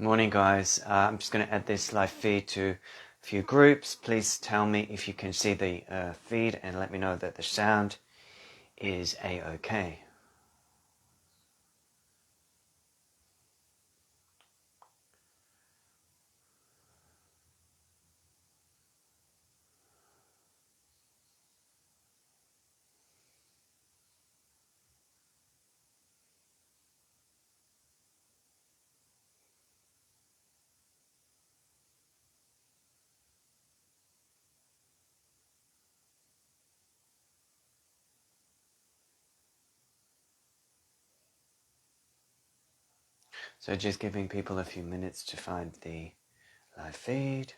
Morning guys, I'm just going to add this live feed to a few groups. Please tell me if you can see the feed and let me know that the sound is a-okay. So just giving people a few minutes to find the live feed.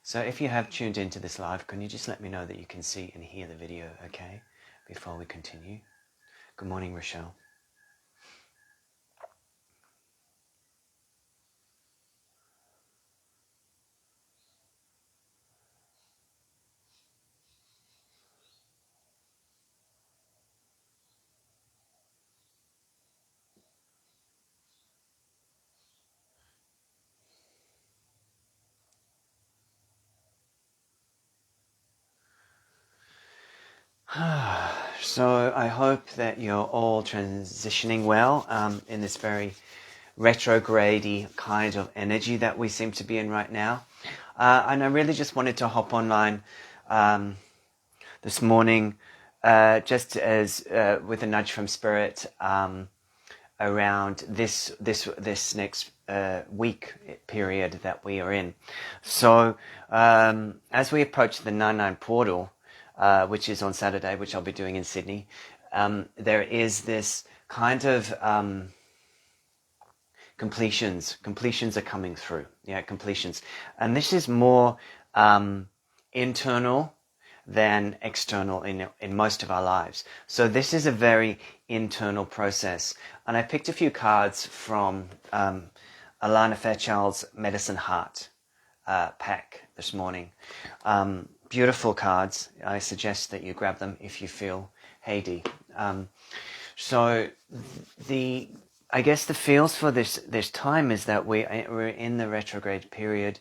So if you have tuned into this live, can you just let me know that you can see and hear the video, okay, before we continue? Good morning, Rochelle. So I hope that you're all transitioning well in this very retrograde-y kind of energy that we seem to be in right now. And I really just wanted to hop online this morning just as with a nudge from Spirit around this next week period that we are in. So as we approach the 9/9 portal, which is on Saturday, which I'll be doing in Sydney, there is this kind of completions are coming through. Completions. And this is more internal than external in most of our lives. So this is a very internal process. And I picked a few cards from Alana Fairchild's Medicine Heart pack this morning. Beautiful cards. I suggest that you grab them if you feel Heidi. So I guess the feels for this time is that we're in the retrograde period.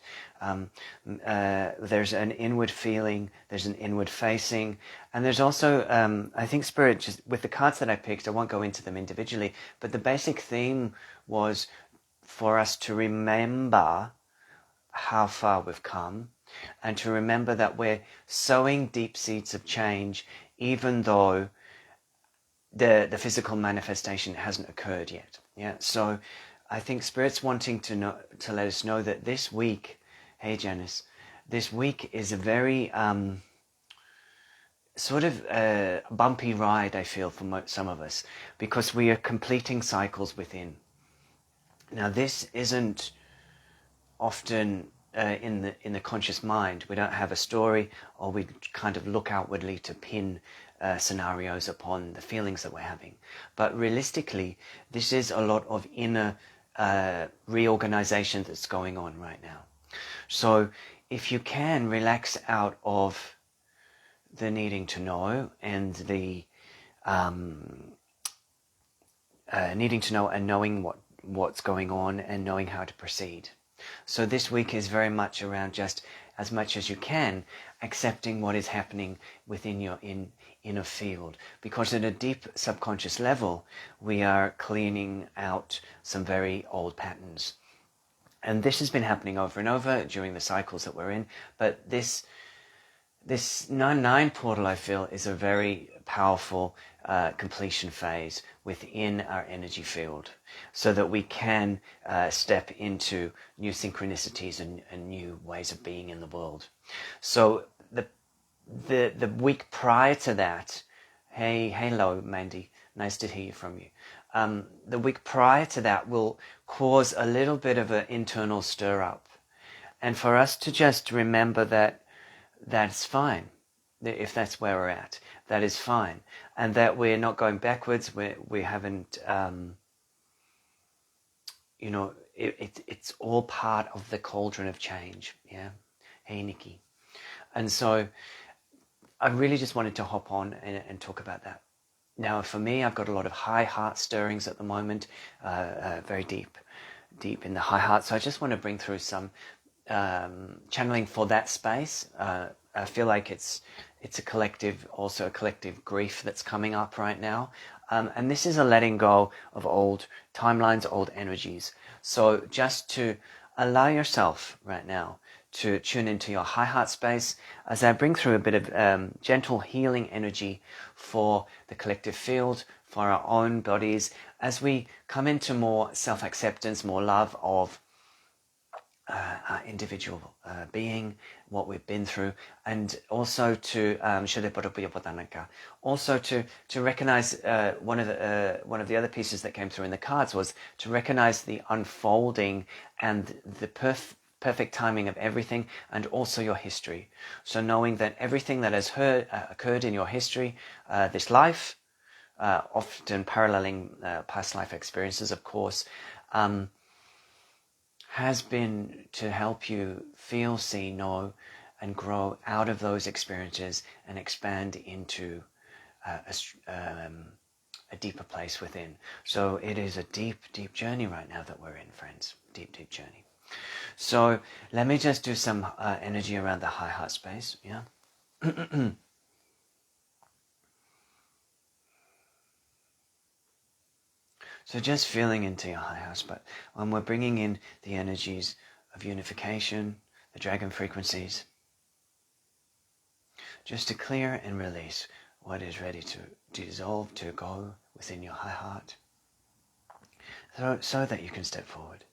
There's an inward feeling, there's an inward facing, and there's also, I think Spirit, just with the cards that I picked, I won't go into them individually, but the basic theme was for us to remember how far we've come and to remember that we're sowing deep seeds of change, even though the physical manifestation hasn't occurred yet. So I think Spirit's wanting to let us know that this week, hey Janice, this week is a very sort of bumpy ride, I feel, for some of us, because we are completing cycles within. Now this isn't often in the conscious mind. We don't have a story, or we kind of look outwardly to pin scenarios upon the feelings that we're having. But realistically, this is a lot of inner reorganization that's going on right now. So if you can relax out of the needing to know and the needing to know and knowing what's going on and knowing how to proceed. So this week is very much around just, as much as you can, accepting what is happening within your inner field. Because at a deep subconscious level, we are cleaning out some very old patterns. And this has been happening over and over during the cycles that we're in. But this 9/9 portal, I feel, is a very powerful completion phase within our energy field, so that we can step into new synchronicities and new ways of being in the world. So the week prior to that, hello Mandy, nice to hear from you. The week prior to that will cause a little bit of an internal stir up, and for us to just remember that that's fine. If that's where we're at, that is fine. And that we're not going backwards, we haven't, it's all part of the cauldron of change, yeah? Hey, Nikki. And so I really just wanted to hop on and talk about that. Now, for me, I've got a lot of high heart stirrings at the moment, very deep in the high heart. So I just want to bring through some channeling for that space. I feel like it's a collective, also a collective grief that's coming up right now. And this is a letting go of old timelines, old energies. So just to allow yourself right now to tune into your high heart space as I bring through a bit of gentle healing energy for the collective field, for our own bodies, as we come into more self-acceptance, more love of our individual being, what we've been through, and also to also to recognize one of the other pieces that came through in the cards was to recognize the unfolding and the perfect timing of everything, and also your history. So knowing that everything that has occurred in your history, this life, often paralleling past life experiences, of course, has been to help you feel, see, know, and grow out of those experiences and expand into a deeper place within. So it is a deep, deep journey right now that we're in, friends. Deep, deep journey. So let me just do some energy around the high heart space. Yeah. So just feeling into your high heart, but when we're bringing in the energies of unification, the dragon frequencies, just to clear and release what is ready to dissolve, to go within your high heart, so that you can step forward.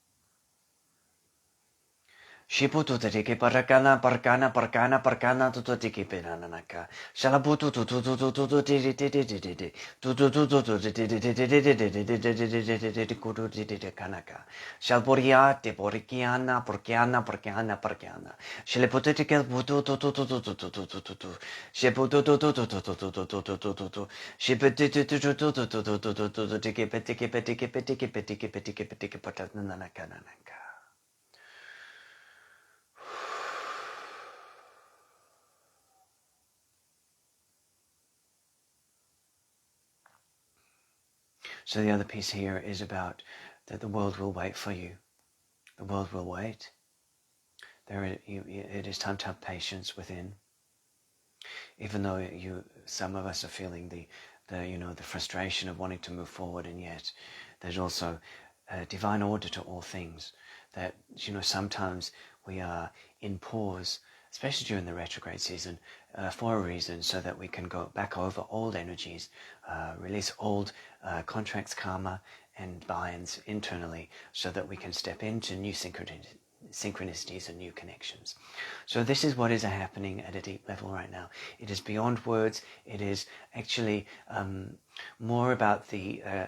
Shiputu tiki paragana pargana pargana pargana tutu tiki pinanaka. Shalabutu tutu tutu tutu titi titi titi tutu tutu tutu titi titi kutu titi kanaka. Shalboria te borikiana porkiana porkiana porkiana. Shiliputu tiki butu tutu tutu tutu tutu tutu. Shiputu tutu tutu tutu tutu tutu tutu. Shiputu tutu tutu tutu tutu tutu tiki petiki petiki petiki petiki petiki petiki patananaka nanaka. So the other piece here is about that the world will wait for you. The world will wait. It is time to have patience within. Even though some of us are feeling the frustration of wanting to move forward, and yet there's also a divine order to all things. That sometimes we are in pause, especially during the retrograde season, for a reason, so that we can go back over old energies, release old contracts, karma, and binds internally, so that we can step into new synchronicities and new connections. So this is what is happening at a deep level right now. It is beyond words. It is actually more about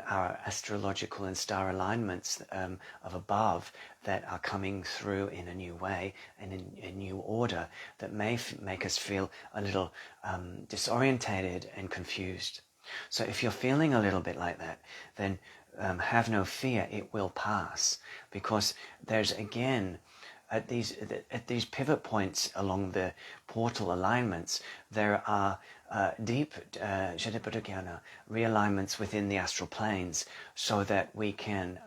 our astrological and star alignments of above that are coming through in a new way and in a new order that may make us feel a little disorientated and confused. So if you're feeling a little bit like that, then have no fear, it will pass, because there's again at these pivot points along the portal alignments, there are deep realignments within the astral planes, so that we can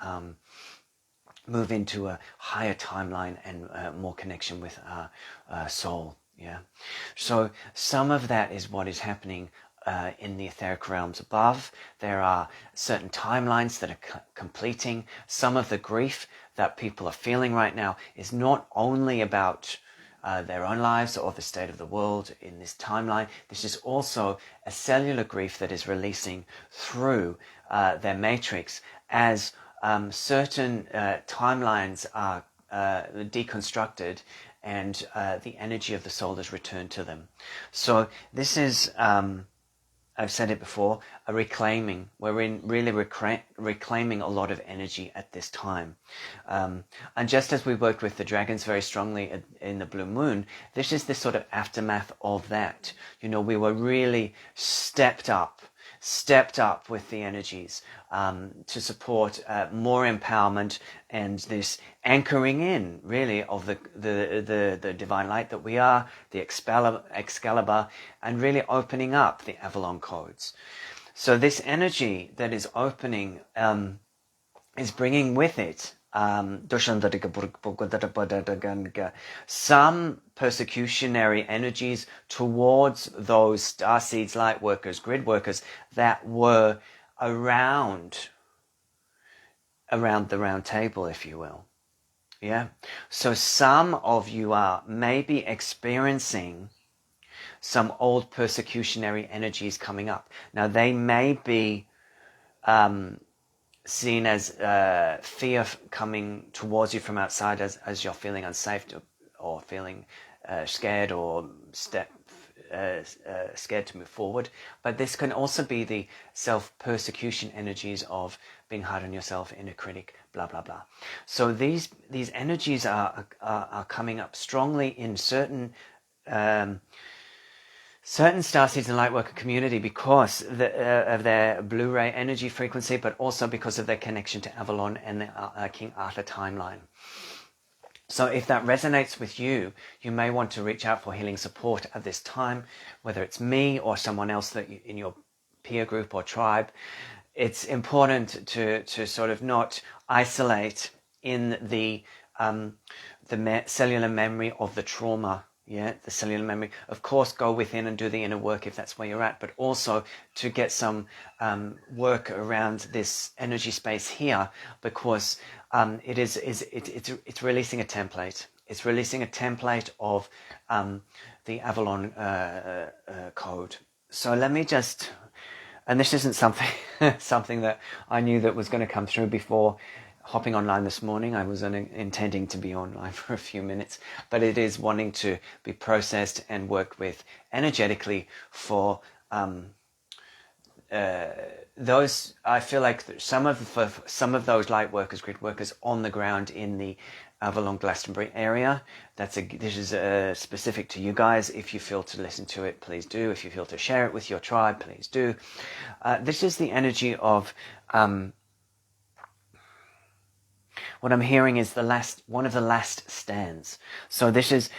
move into a higher timeline and more connection with our soul. Yeah. So some of that is what is happening in the etheric realms above. There are certain timelines that are completing. Some of the grief that people are feeling right now is not only about their own lives or the state of the world in this timeline. This is also a cellular grief that is releasing through their matrix as certain timelines are deconstructed and the energy of the soul is returned to them. So this is I've said it before, a reclaiming. We're really reclaiming a lot of energy at this time. And just as we worked with the dragons very strongly in the blue moon, this is the sort of aftermath of that. We were really stepped up stepped up with the energies to support more empowerment and this anchoring in, really, of the divine light that we are, the Excalibur, and really opening up the Avalon codes. So this energy that is opening is bringing with it some persecutionary energies towards those starseeds, light workers, grid workers that were around the round table, if you will. Yeah. So some of you are maybe experiencing some old persecutionary energies coming up. Now they may be seen as fear coming towards you from outside as you're feeling unsafe or feeling scared or scared to move forward. But this can also be the self-persecution energies of being hard on yourself, inner critic, blah, blah, blah. So these energies are coming up strongly in certain starseeds and lightworker community because of their Blu-ray energy frequency, but also because of their connection to Avalon and the King Arthur timeline. So if that resonates with you, you may want to reach out for healing support at this time, whether it's me or someone else that in your peer group or tribe. It's important to sort of not isolate in the cellular memory of the trauma. Yeah, the cellular memory. Of course, go within and do the inner work if that's where you're at, but also to get some work around this energy space here, because it's releasing a template. It's releasing a template of the Avalon code. So let me just, and this isn't something that I knew that was going to come through before hopping online this morning. I was intending to be online for a few minutes, but it is wanting to be processed and worked with energetically for those. I feel like some of those light workers, grid workers on the ground in the Avalon Glastonbury area. This is specific to you guys. If you feel to listen to it, please do. If you feel to share it with your tribe, please do. This is the energy of what I'm hearing is one of the last stands. So this is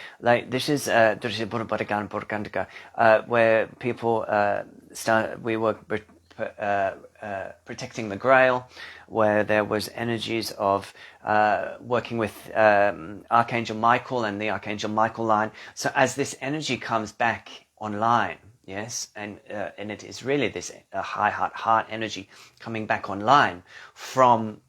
where people we were protecting the Grail, where there was energies of working with Archangel Michael and the Archangel Michael line. So as this energy comes back online, yes, and it is really this high heart energy coming back online from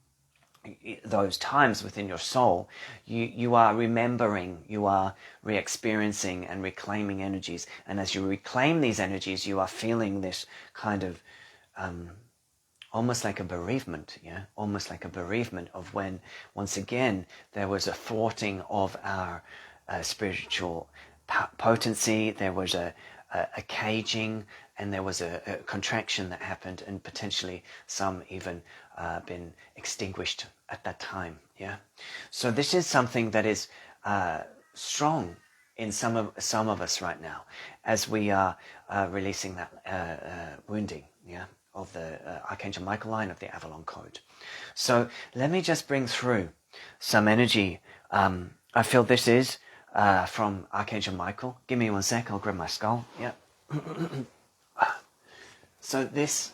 those times within your soul, you are remembering, you are re-experiencing and reclaiming energies. And as you reclaim these energies, you are feeling this kind of almost like a bereavement, almost like a bereavement of when, once again, there was a thwarting of our spiritual potency, there was a caging, and there was a contraction that happened, and potentially some even been extinguished at that time. So this is something that is strong in some of us right now, as we are releasing that wounding, of the Archangel Michael line of the Avalon code. So let me just bring through some energy. I feel this is from Archangel Michael. Give me 1 sec, I'll grab my skull. So this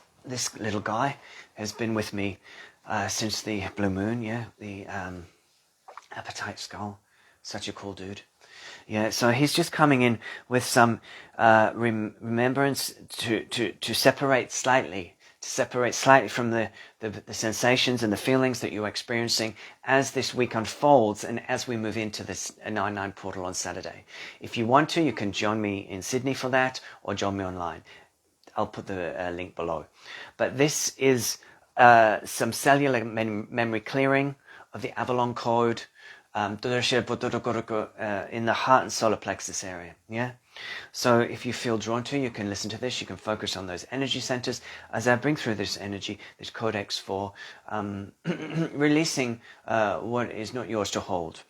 little guy has been with me since the blue moon, the appetite skull. Such a cool dude. So he's just coming in with some remembrance to separate slightly from the sensations and the feelings that you're experiencing as this week unfolds and as we move into this 9/9 portal on Saturday. If you want to, you can join me in Sydney for that, or join me online. I'll put the link below. But this is some cellular memory clearing of the Avalon code in the heart and solar plexus area. So if you feel drawn to, you can listen to this. You can focus on those energy centers as I bring through this energy, this codex for releasing what is not yours to hold.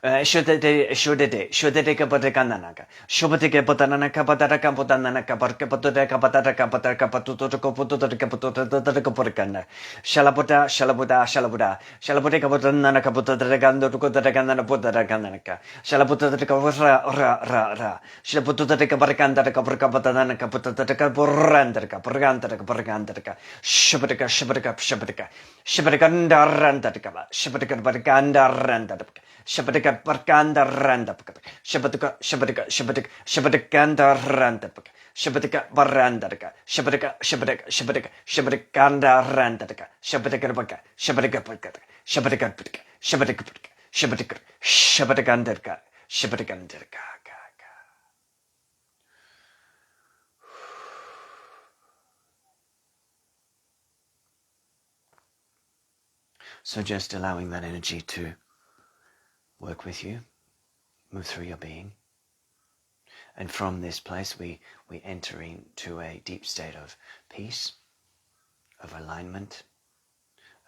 Shodeka Bodeganaka, Shoboteka Botanaka, Badaraka Botanaka, Barka Bodeka Badaraka, Badaraka Patutoka Putoka Putoka, Shalabuda, Shalabuda, Shalabuda, Shalaboteka Botanaka Putagando to Kotagana Botaganaka, Shalabutaka Ra, Shalabutaka Baracanda, Caprica Botanaka, Putaka Borandaka, Porgantaka, Porgantaka, Shabaka, Shabaka, Shabaka, Shabakanda Randaka, Shabaka Barganda Randaka. Shabadika Barkanda Randa Shabadika Shabadika Shabadika Shabadikanda Randa Shabadika Barandaka Shabadika Shabadika Shabadika Shabadikanda Randaka Shabadika Baka Shabadika Baka Shabadika Baka Shabadika Baka Shabadika Shabadikandaka Shabadikandaka. So just allowing that energy to work with you, move through your being. And from this place we enter into a deep state of peace, of alignment,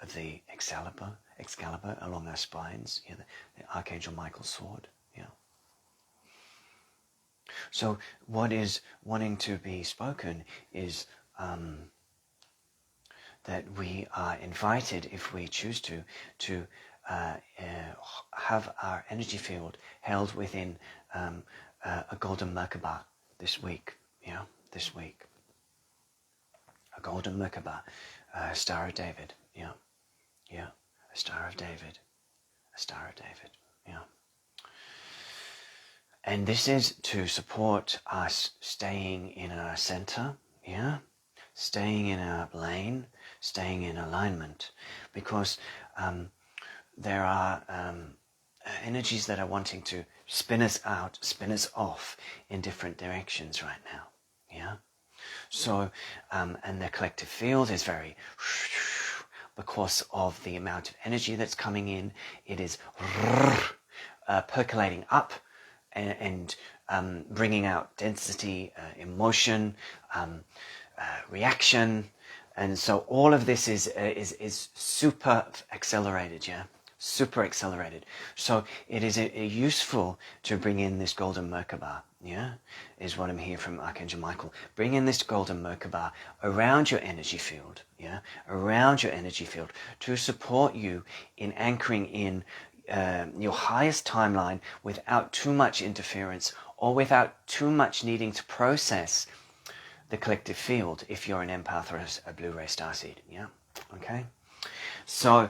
of the Excalibur along our spines, the Archangel Michael's sword. So what is wanting to be spoken is that we are invited, if we choose to have our energy field held within a golden Merkaba this week. This week. A golden Merkaba, a Star of David. A Star of David. A Star of David. And this is to support us staying in our center. Staying in our lane, staying in alignment, because there are energies that are wanting to spin us out, spin us off in different directions right now. So, and the collective field is very, because of the amount of energy that's coming in, it is percolating up and bringing out density, emotion, reaction, and so all of this is super accelerated. Super accelerated. So it is useful to bring in this golden Merkaba. Is what I'm hearing from Archangel Michael. Bring in this golden Merkaba around your energy field. Around your energy field to support you in anchoring in your highest timeline without too much interference or without too much needing to process the collective field if you're an empath or a blue-ray starseed. Okay? So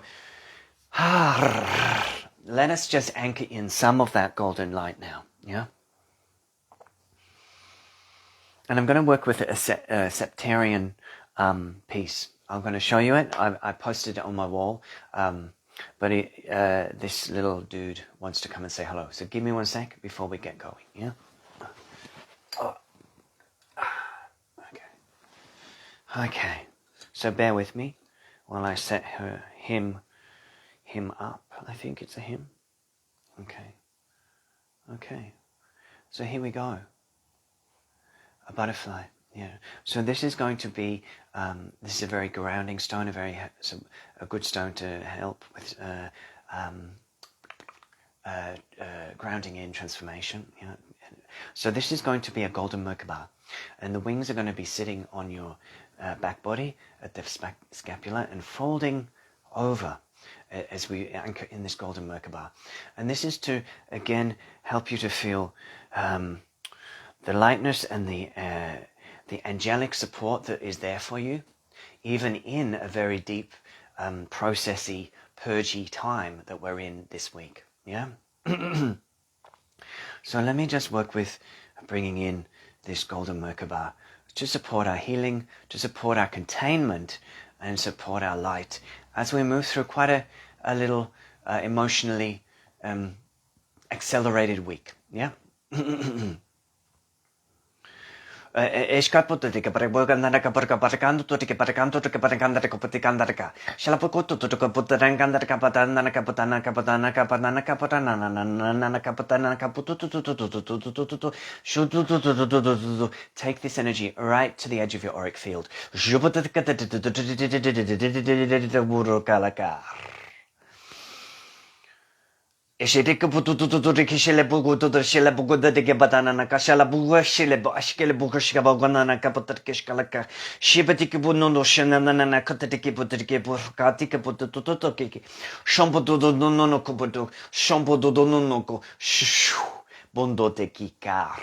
let us just anchor in some of that golden light now. And I'm going to work with a septarian piece. I'm going to show you it. I posted it on my wall. But this little dude wants to come and say hello. So give me 1 sec before we get going. Okay. So bear with me while I set him up. I think it's a him. Okay. So here we go. A butterfly. So this is going to be, this is a very grounding stone, a good stone to help with grounding in transformation. So this is going to be a golden Merkaba, and the wings are going to be sitting on your back body at the scapula and folding over as we anchor in this golden Merkaba. And this is to, again, help you to feel the lightness and the angelic support that is there for you, even in a very deep, processy, purgy time that we're in this week. So let me just work with bringing in this golden Merkaba to support our healing, to support our containment, and support our light as we move through quite a little emotionally accelerated week. Eshkaputika Paraboganaka Parakaparacando to Tikaparacanto to Caparacanda Copaticandaka. Shalapukutu to Caputarangan Capatana Capatana Capatana Capatana Capatana Capatana Caputu. Take this energy right to the edge of your auric field. Eshedika putututu kishele bugutu shele buguda de gebatana kashala bugushele ashkele bugushkabana kapatakishkalaka shibatiki bunono shanana katatiki putiki burkatika putututo kiki shamputu no no kuputu shamputu no no ko bondo te kikar.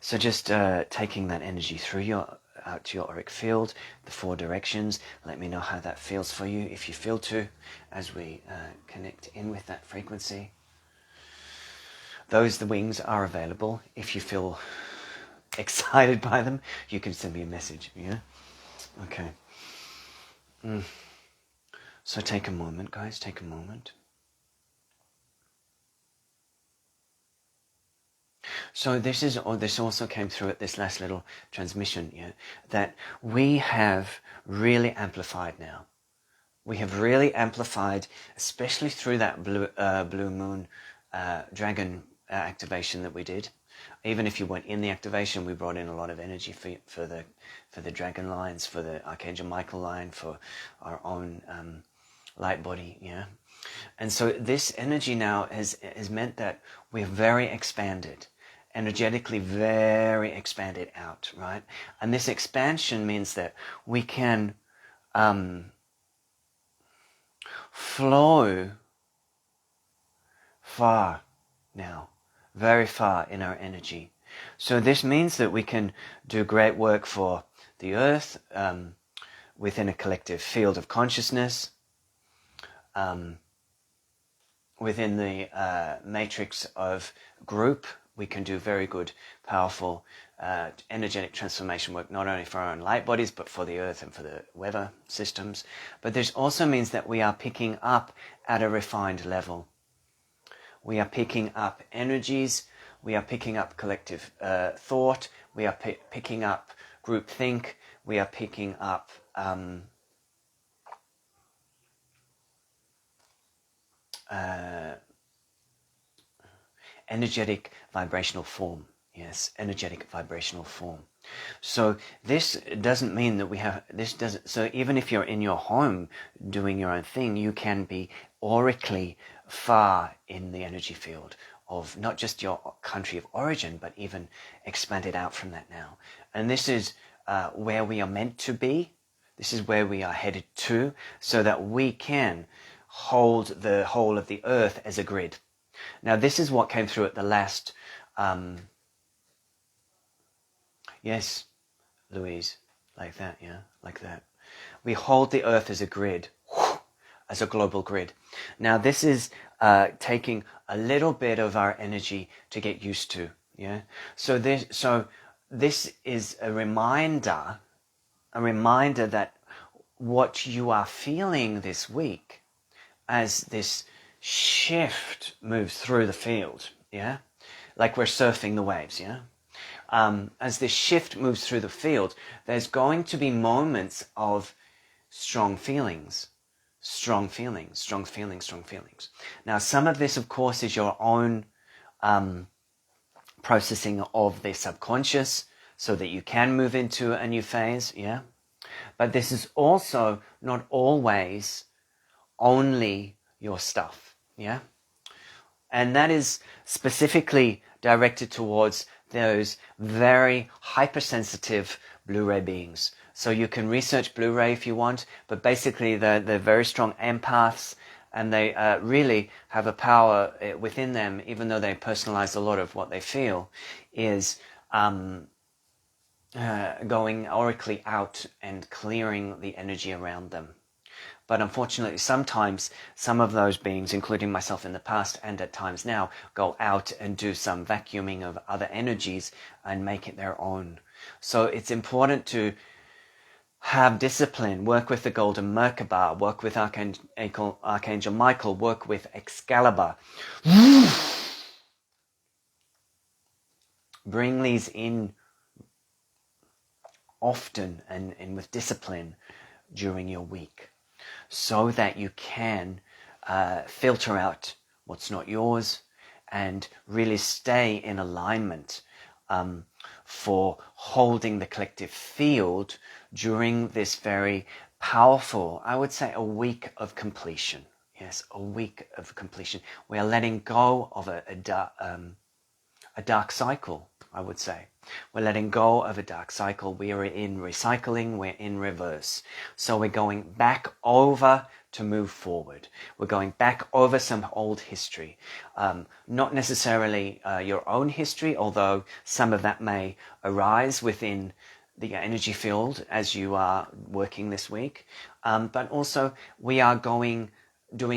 So just taking that energy through out to your auric field, the 4 directions. Let me know how that feels for you, if you feel to, as we connect in with that frequency. The wings are available. If you feel excited by them, you can send me a message. Yeah? Okay. So take a moment, guys. Take a moment. So this also came through at this last little transmission, yeah, that we have really amplified now. We have really amplified, especially through that blue moon dragon activation that we did. Even if you weren't in the activation, we brought in a lot of energy for the dragon lines, for the Archangel Michael line, for our own light body, yeah. And so this energy now has meant that we're very expanded, energetically very expanded out, right? And this expansion means that we can flow far now, very far in our energy. So this means that we can do great work for the earth within a collective field of consciousness, within the matrix of group. We can do very good, powerful, energetic transformation work, not only for our own light bodies, but for the earth and for the weather systems. But this also means that we are picking up at a refined level. We are picking up energies, we are picking up collective thought, we are picking up group think, we are picking up energetic vibrational form. Yes, energetic vibrational form. So this doesn't mean that so even if you're in your home doing your own thing, you can be aurically far in the energy field of not just your country of origin, but even expanded out from that now. And this is where we are meant to be. This is where we are headed to, so that we can hold the whole of the earth as a grid. Now, this is what came through at the last... yes, Louise, like that, yeah, like that. We hold the earth as a grid, as a global grid. Now, this is taking a little bit of our energy to get used to, yeah? So this is a reminder that what you are feeling this week as this shift moves through the field, yeah? Like we're surfing the waves, yeah? As this shift moves through the field, there's going to be moments of strong feelings. Now, some of this, of course, is your own processing of the subconscious so that you can move into a new phase, yeah? But this is also not always only your stuff, yeah? And that is specifically directed towards those very hypersensitive Blu-ray beings. So you can research Blu-ray if you want, but basically they're very strong empaths, and they really have a power within them, even though they personalize a lot of what they feel, is going aurically out and clearing the energy around them. But unfortunately, sometimes some of those beings, including myself in the past and at times now, go out and do some vacuuming of other energies and make it their own. So it's important to have discipline, work with the Golden Merkaba, work with Archangel Michael, work with Excalibur. Bring these in often and with discipline during your week, so that you can filter out what's not yours and really stay in alignment for holding the collective field during this very powerful, I would say, a week of completion. Yes, a week of completion. We are letting go of a dark cycle, I would say. We're letting go of a dark cycle. We are in recycling. We're in reverse. So we're going back over to move forward. We're going back over some old history. Not necessarily your own history, although some of that may arise within the energy field as you are working this week. But also we are doing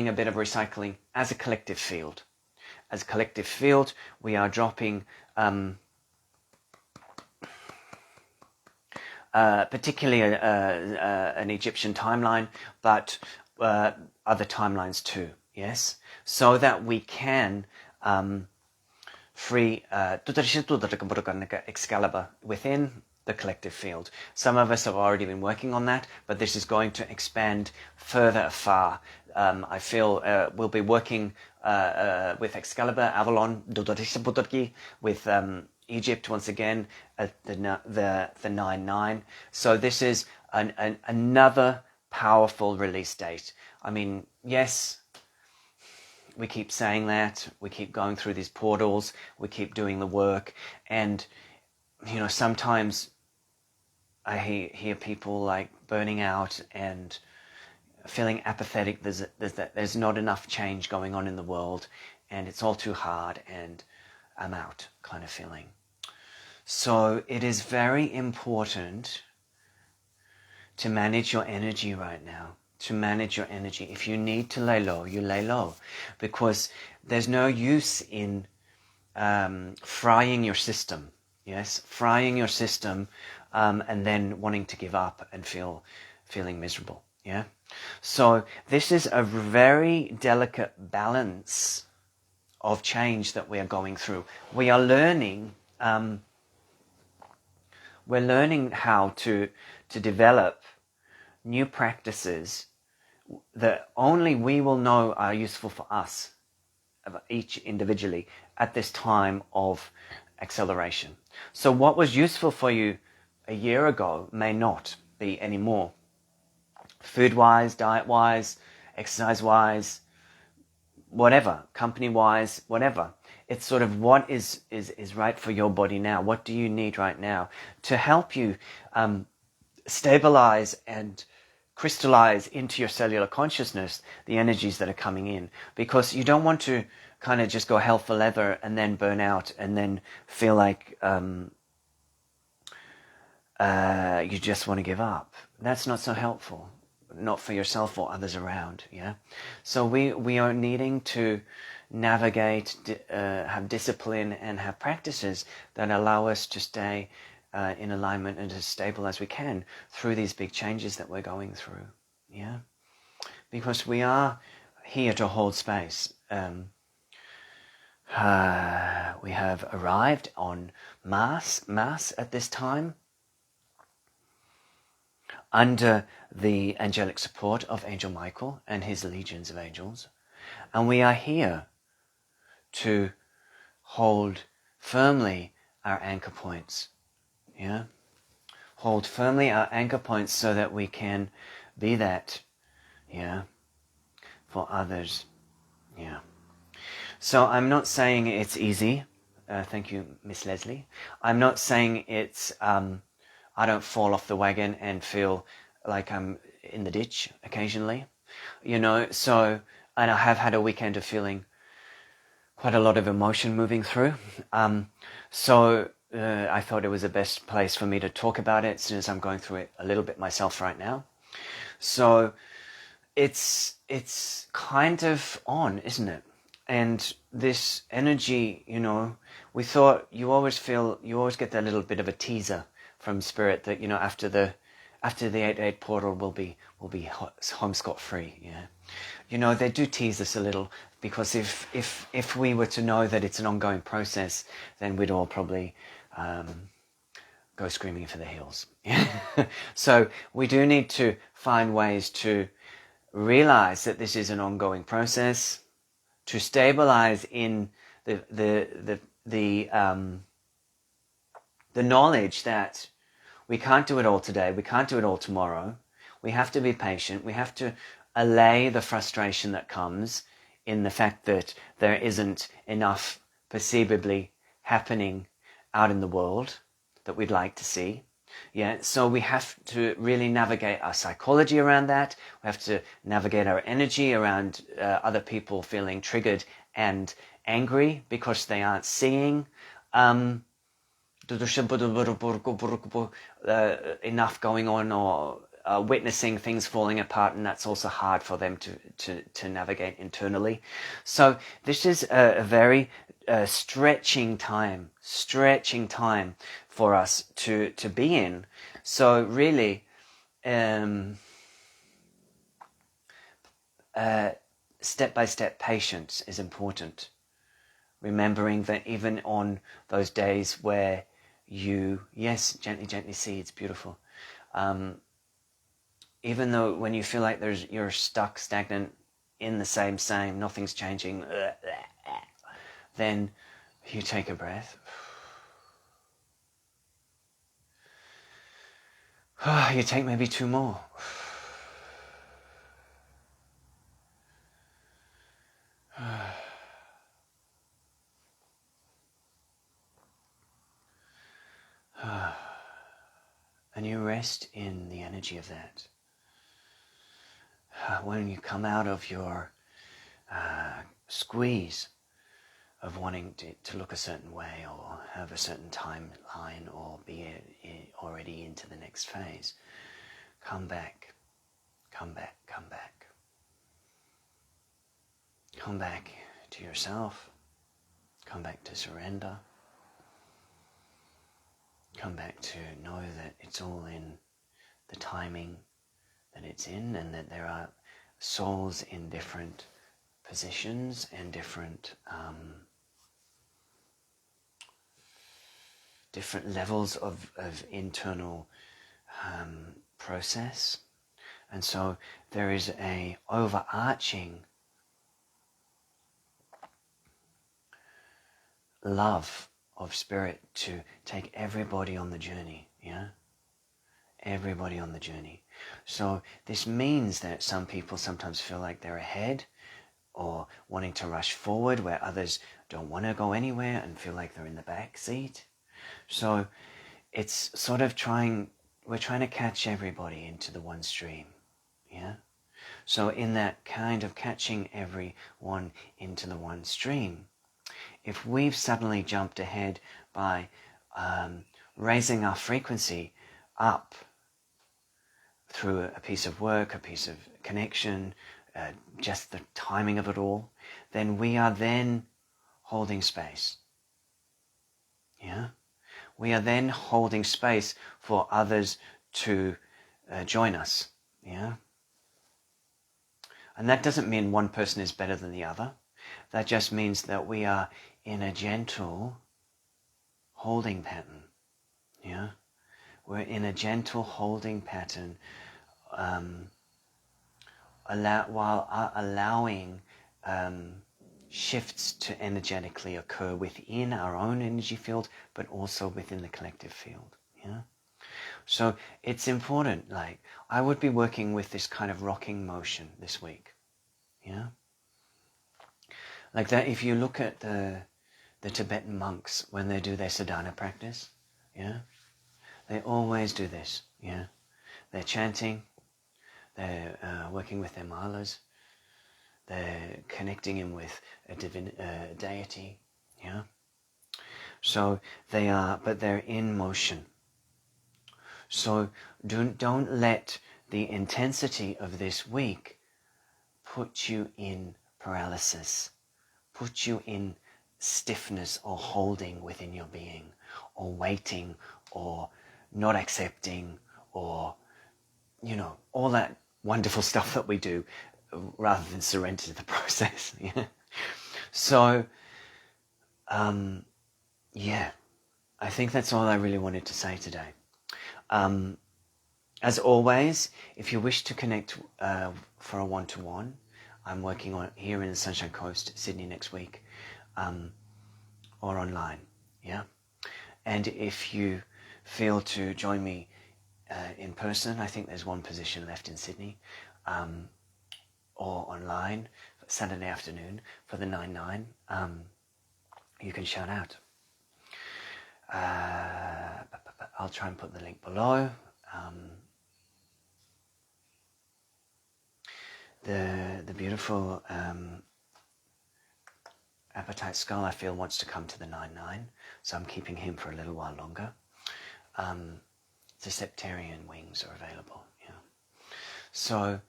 a bit of recycling as a collective field. As a collective field, we are dropping particularly an Egyptian timeline, but other timelines too, yes? So that we can free Excalibur within the collective field. Some of us have already been working on that, but this is going to expand further afar. I feel we'll be working with Excalibur, Avalon, with Egypt once again at the 9/9. So this is another powerful release date. I mean, yes, we keep saying that, we keep going through these portals, we keep doing the work, and you know, sometimes I hear people like burning out and feeling apathetic. There's not enough change going on in the world, and it's all too hard, and I'm out kind of feeling. So it is very important to manage your energy right now. To manage your energy. If you need to lay low, you lay low, because there's no use in frying your system. Yes, frying your system, and then wanting to give up and feeling miserable. Yeah. So this is a very delicate balance of change that we are going through. We are learning. We're learning how to develop new practices that only we will know are useful for us, each individually, at this time of acceleration. So what was useful for you a year ago may not be anymore. Food-wise, diet-wise, exercise-wise, whatever, company-wise, whatever. It's sort of what is right for your body now. What do you need right now to help you stabilize and crystallize into your cellular consciousness the energies that are coming in, because you don't want to kind of just go hell for leather and then burn out and then feel like you just want to give up. That's not so helpful, not for yourself or others around. Yeah, so we are needing to navigate, have discipline, and have practices that allow us to stay in alignment and as stable as we can through these big changes that we're going through. Yeah, because we are here to hold space. We have arrived on Mars at this time under the angelic support of Angel Michael and his legions of angels, and we are here to hold firmly our anchor points. Yeah, hold firmly our anchor points so that we can be that, yeah, for others. Yeah. So I'm not saying it's easy. Thank you, Miss Leslie. I'm not saying it's I don't fall off the wagon and feel like I'm in the ditch occasionally, you know. So, and I have had a weekend of feeling quite a lot of emotion moving through. So I thought it was the best place for me to talk about it, since I'm going through it a little bit myself right now. So it's kind of on, isn't it? And this energy, you know, we thought you always get that little bit of a teaser from Spirit that, you know, after the 8/8 portal will be home scot-free. Yeah, you know, they do tease us a little, because if we were to know that it's an ongoing process, then we'd all probably go screaming for the hills. So we do need to find ways to realize that this is an ongoing process, to stabilize in the knowledge that we can't do it all today, we can't do it all tomorrow, We have to be patient. We have to allay the frustration that comes in the fact that there isn't enough perceivably happening out in the world that we'd like to see. Yeah, so we have to really navigate our psychology around that. We have to navigate our energy around other people feeling triggered and angry because they aren't seeing enough going on, or witnessing things falling apart, and that's also hard for them to navigate internally. So this is a very stretching time for us to be in. So really, step-by-step patience is important. Remembering that even on those days where you, yes, gently see, it's beautiful. Even though when you feel like you're stuck, stagnant, in the same, nothing's changing, then you take a breath. You take maybe 2 more. And you rest in the energy of that. When you come out of your squeeze of wanting to look a certain way, or have a certain timeline, or be already into the next phase, come back. Come back to yourself. Come back to surrender. Come back to know that it's all in the timing that it's in, and that there are souls in different positions and different levels of internal process. And so there is a overarching love of spirit to take everybody on the journey, yeah? Everybody on the journey. So this means that some people sometimes feel like they're ahead, or wanting to rush forward, where others don't want to go anywhere and feel like they're in the back seat. So it's sort of we're trying to catch everybody into the one stream, yeah? So in that kind of catching everyone into the one stream, if we've suddenly jumped ahead by raising our frequency up through a piece of work, a piece of connection, just the timing of it all, then we are then holding space. Yeah? We are then holding space for others to join us. Yeah? And that doesn't mean one person is better than the other. That just means that we are in a gentle holding pattern. Yeah? We're in a gentle holding pattern, while allowing shifts to energetically occur within our own energy field, but also within the collective field. Yeah. So it's important. Like, I would be working with this kind of rocking motion this week. Yeah. Like that. If you look at the Tibetan monks when they do their sadhana practice, yeah, they always do this. Yeah, they're chanting. They're working with their malas. They're connecting in with a deity, yeah? So but they're in motion. So don't let the intensity of this week put you in paralysis, put you in stiffness or holding within your being, or waiting, or not accepting, or, all that wonderful stuff that we do, rather than surrender to the process. Yeah. So, I think that's all I really wanted to say today. As always, if you wish to connect for a one-to-one, I'm working on it here in the Sunshine Coast, Sydney next week, or online. Yeah. And if you feel to join me in person. I think there's one position left in Sydney, or online Saturday afternoon for the 9-9. You can shout out. I'll try and put the link below. The beautiful Appetite Skull, I feel, wants to come to the 9-9, so I'm keeping him for a little while longer. The Septarian wings are available. Yeah. So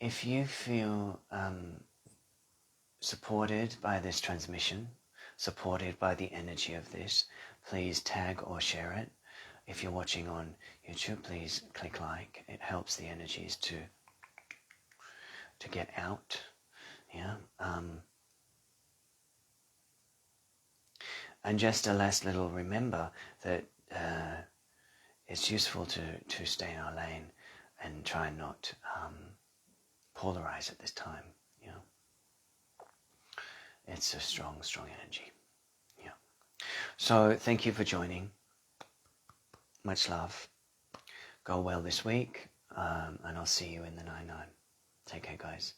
if you feel supported by this transmission, supported by the energy of this, please tag or share it. If you're watching on YouTube, please click like. It helps the energies to get out. Yeah. And just a last little remember that it's useful to stay in our lane and try and not polarize at this time. You know, it's a strong energy. Yeah. So thank you for joining. Much love. Go well this week, and I'll see you in the 9-9. Take care, guys.